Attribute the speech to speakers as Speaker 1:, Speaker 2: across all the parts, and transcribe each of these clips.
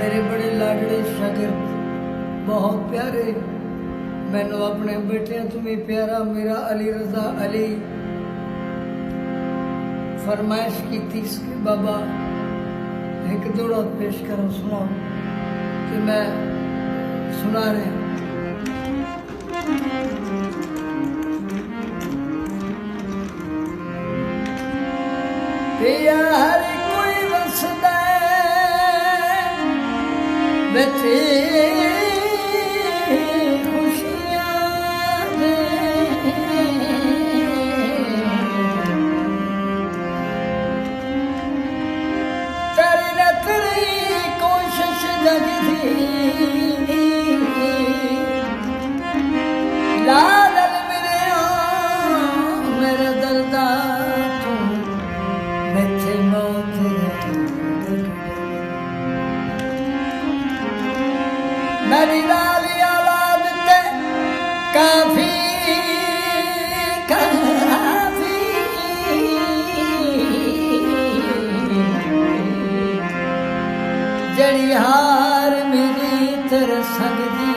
Speaker 1: मेरे बड़े लाडले शागिर्द बहुत प्यारे, मैनू अपने बेटियां तो भी प्यारा मेरा अली रजा अली फरमाइश की कि बाबा एक दौड़ा पेश करो सुनाओ, कि मैं सुना रहा। पिया हर कोई वसदा बचे खुशियां दे, तेरी न तेरी कोशिश जगदी लाल मेरे दर्दा मेरी लाली औलाद ते काफी काफी जड़ी हार मेरी तेरे सकदी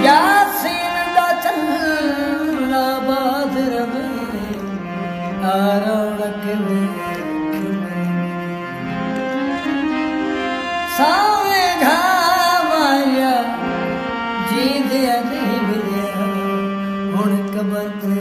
Speaker 1: यासीन दा चंगा बाद रवे रौनक सावे घामाया जी दिया नहीं मिलिया हुण कबर ते